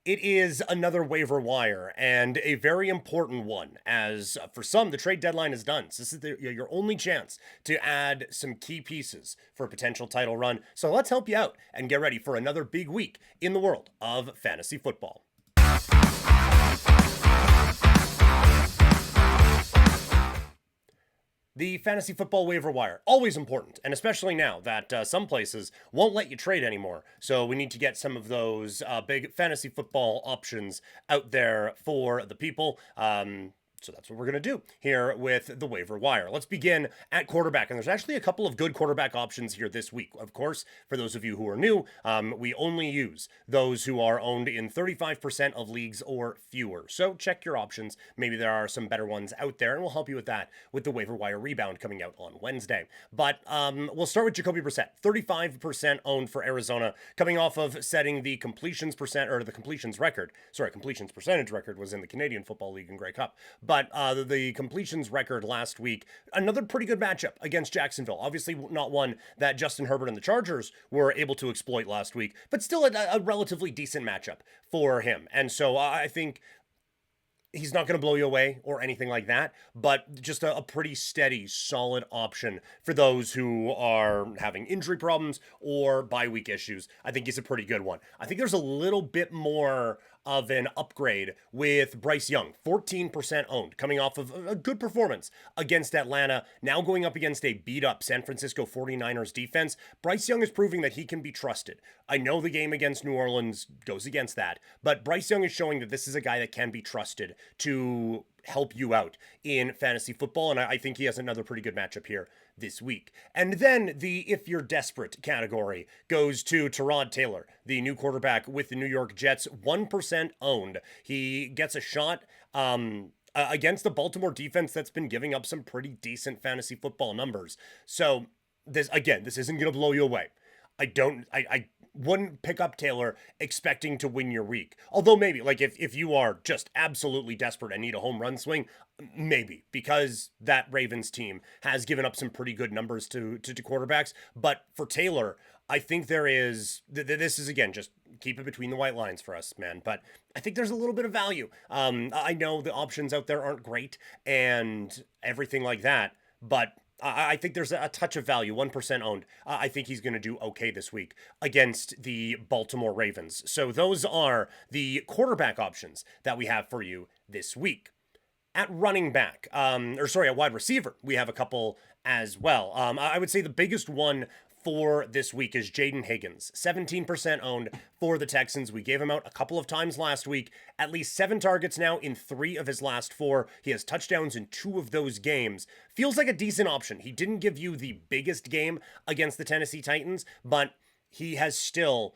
It is another waiver wire and a very important one, as for some, the trade deadline is done. So this is your only chance to add some key pieces for a potential title run. So let's help you out and get ready for another big week in the world of fantasy football. The fantasy football waiver wire, always important, and especially now that some places won't let you trade anymore. So we need to get some of those big fantasy football options out there for the people. So that's what we're going to do here with the waiver wire. Let's begin at quarterback. And there's actually a couple of good quarterback options here this week. Of course, for those of you who are new, we only use those who are owned in 35% of leagues or fewer. So check your options. Maybe there are some better ones out there, and we'll help you with that with the waiver wire rebound coming out on Wednesday. But we'll start with Jacoby Brissett, 35% owned for Arizona, coming off of setting the completions percent, or the completions record. Sorry, completions percentage record was in the Canadian Football League and Grey Cup. But the completions record last week, another pretty good matchup against Jacksonville. Obviously not one that Justin Herbert and the Chargers were able to exploit last week, but still a relatively decent matchup for him. And so I think he's not going to blow you away or anything like that, but just a pretty steady, solid option for those who are having injury problems or bye week issues. I think he's a pretty good one. I think there's a little bit more of an upgrade with Bryce Young, 14% owned, coming off of a good performance against Atlanta, now going up against a beat-up San Francisco 49ers defense. Bryce Young is proving that he can be trusted. I know the game against New Orleans goes against that, but Bryce Young is showing that this is a guy that can be trusted to help you out in fantasy football, and I think he has another pretty good matchup here this week. And then the if you're desperate category goes to Tyrod Taylor, the new quarterback with the New York Jets, 1% owned. He gets a shot against the Baltimore defense that's been giving up some pretty decent fantasy football numbers. So this isn't going to blow you away. I wouldn't pick up Taylor expecting to win your week. Although maybe, like if you are just absolutely desperate and need a home run swing, maybe, because that Ravens team has given up some pretty good numbers to quarterbacks. But for Taylor, I think there is, this is again, just keep it between the white lines for us, man. But I think there's a little bit of value. I know the options out there aren't great and everything like that, but I think there's a touch of value, 1% owned. I think he's going to do okay this week against the Baltimore Ravens. So those are the quarterback options that we have for you this week. At running back, at wide receiver, we have a couple as well. I would say the biggest one for this week is Jayden Higgins, 17% owned for the Texans. We gave him out a couple of times last week, at least 7 targets now in 3 of his last 4. He has touchdowns in 2 of those games. Feels like a decent option. He didn't give you the biggest game against the Tennessee Titans, but he has still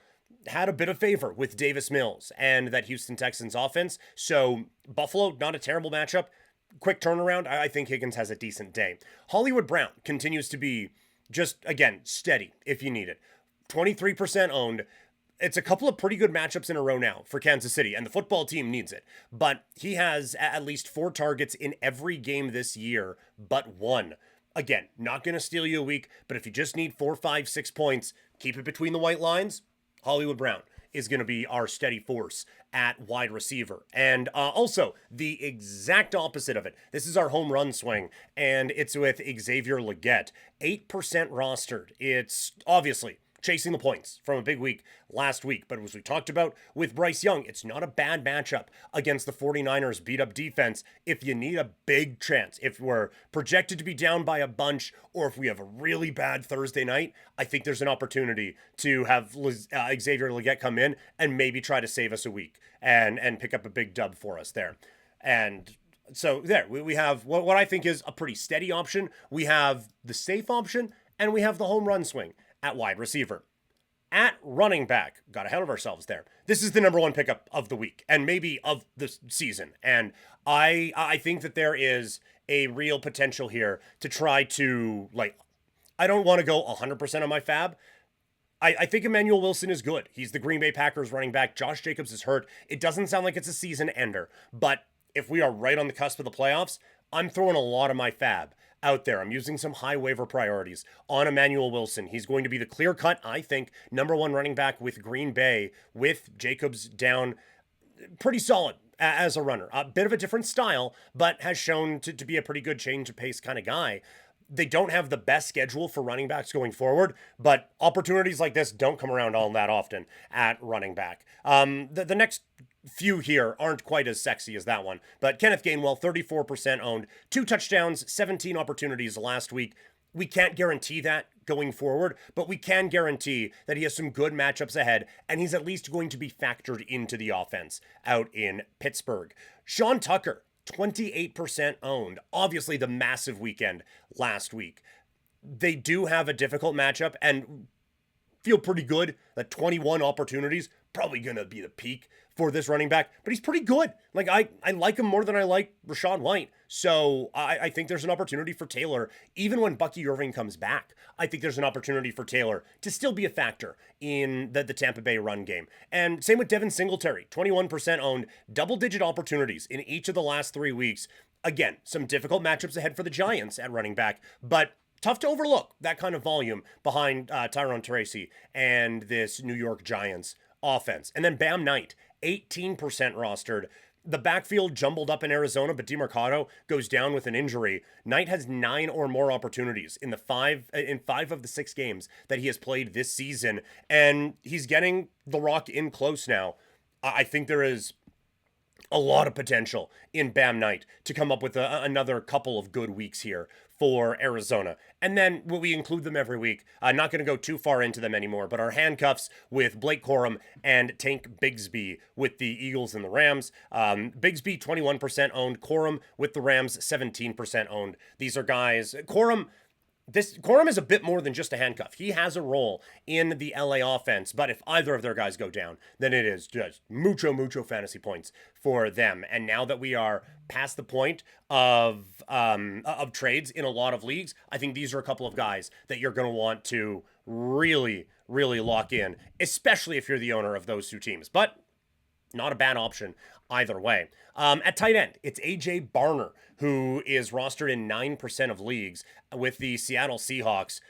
had a bit of favor with Davis Mills and that Houston Texans offense. So Buffalo, not a terrible matchup. Quick turnaround. I think Higgins has a decent day. Hollywood Brown continues to be just, again, steady if you need it. 23% owned. It's a couple of pretty good matchups in a row now for Kansas City, and the football team needs it. But he has at least 4 targets in every game this year, but 1. Again, not going to steal you a week, but if you just need 4, 5, 6 points, keep it between the white lines. Hollywood Brown is going to be our steady force at wide receiver. And also, the exact opposite of it. This is our home run swing, and it's with Xavier Legette. 8% rostered. It's obviously chasing the points from a big week last week. But as we talked about with Bryce Young, it's not a bad matchup against the 49ers beat-up defense if you need a big chance. If we're projected to be down by a bunch, or if we have a really bad Thursday night, I think there's an opportunity to have Xavier Legette come in and maybe try to save us a week and pick up a big dub for us there. And so there, we have what I think is a pretty steady option. We have the safe option, and we have the home run swing at wide receiver. At running back, got ahead of ourselves there. This is the number 1 pickup of the week and maybe of the season. And I think that there is a real potential here to try to, I don't want to go 100% on my fab. I think Emanuel Wilson is good. He's the Green Bay Packers running back. Josh Jacobs is hurt. It doesn't sound like it's a season ender, but if we are right on the cusp of the playoffs, I'm throwing a lot of my fab out there. I'm using some high waiver priorities on Emanuel Wilson. He's going to be the clear cut, I think, number 1 running back with Green Bay with Jacobs down. pretty solid as a runner. A bit of a different style, but has shown to be a pretty good change of pace kind of guy. They don't have the best schedule for running backs going forward, but opportunities like this don't come around all that often at running back. The next few here aren't quite as sexy as that one, but Kenneth Gainwell, 34% owned, 2 touchdowns, 17 opportunities last week. We can't guarantee that going forward, but we can guarantee that he has some good matchups ahead, and he's at least going to be factored into the offense out in Pittsburgh. Sean Tucker, 28% owned. Obviously, the massive weekend last week. They do have a difficult matchup and feel pretty good that 21 opportunities, probably going to be the peak for this running back, but he's pretty good. Like, I like him more than I like Rachaad White. So I think there's an opportunity for Taylor, even when Bucky Irving comes back. I think there's an opportunity for Taylor to still be a factor in the Tampa Bay run game. And same with Devin Singletary, 21% owned, double-digit opportunities in each of the last 3 weeks. Again, some difficult matchups ahead for the Giants at running back, but tough to overlook that kind of volume behind Tyrone Tracy and this New York Giants offense. And then Bam Knight, 18% rostered. The backfield jumbled up in Arizona, but DeMarcado goes down with an injury. Knight has 9 or more opportunities in 5 of the 6 games that he has played this season, and he's getting the rock in close now. I think there is a lot of potential in Bam Knight to come up with another couple of good weeks here for Arizona. And then we include them every week. I'm not going to go too far into them anymore, but our handcuffs with Blake Corum and Tank Bigsby with the Eagles and the Rams. Bigsby, 21% owned. Corum with the Rams, 17% owned. These are guys. Corum is a bit more than just a handcuff. He has a role in the LA offense, but if either of their guys go down, then it is just mucho fantasy points for them. And now that we are past the point of trades in a lot of leagues, I think these are a couple of guys that you're going to want to really lock in, especially if you're the owner of those 2 teams. But not a bad option either way. At tight end, it's A.J. Barner, who is rostered in 9% of leagues with the Seattle Seahawks.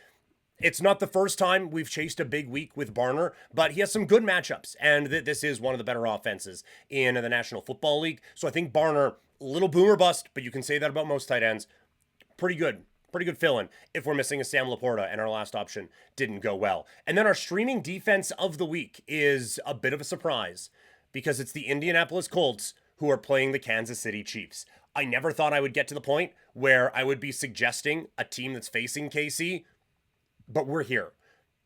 It's not the first time we've chased a big week with Barner, but he has some good matchups, and this is one of the better offenses in the National Football League. So I think Barner, a little boomer bust, but you can say that about most tight ends. Pretty good fill-in if we're missing a Sam Laporta and our last option didn't go well. And then our streaming defense of the week is a bit of a surprise, because it's the Indianapolis Colts who are playing the Kansas City Chiefs. I never thought I would get to the point where I would be suggesting a team that's facing KC, but we're here.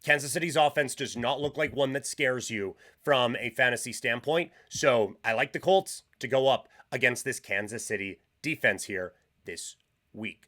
Kansas City's offense does not look like one that scares you from a fantasy standpoint, so I like the Colts to go up against this Kansas City defense here this week.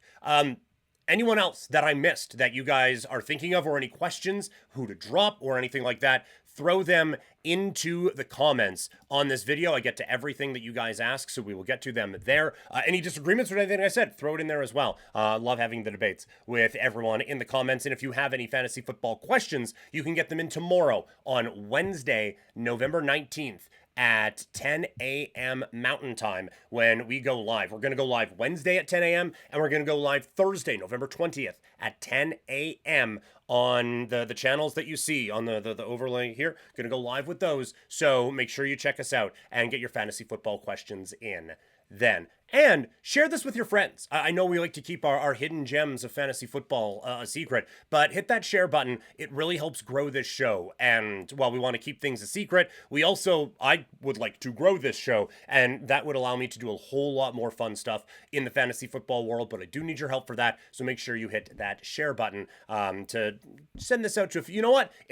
Anyone else that I missed that you guys are thinking of, or any questions, who to drop, or anything like that, throw them into the comments on this video. I get to everything that you guys ask, so we will get to them there. Any disagreements with anything I said, throw it in there as well. Love having the debates with everyone in the comments. And if you have any fantasy football questions, you can get them in tomorrow on Wednesday, November 19th. At 10 a.m. Mountain Time when we go live. We're going to go live Wednesday at 10 a.m. and we're going to go live Thursday, November 20th at 10 a.m. on the channels that you see on the overlay here. Going to go live with those. So make sure you check us out and get your fantasy football questions in then. And share this with your friends. I know we like to keep our hidden gems of fantasy football a secret, but hit that share button. It really helps grow this show. And while we want to keep things a secret, I would like to grow this show, and that would allow me to do a whole lot more fun stuff in the fantasy football world, but I do need your help for that. So make sure you hit that share button to send this out to, if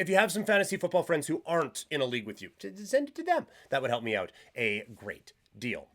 you have some fantasy football friends who aren't in a league with you, to send it to them. That would help me out a great deal.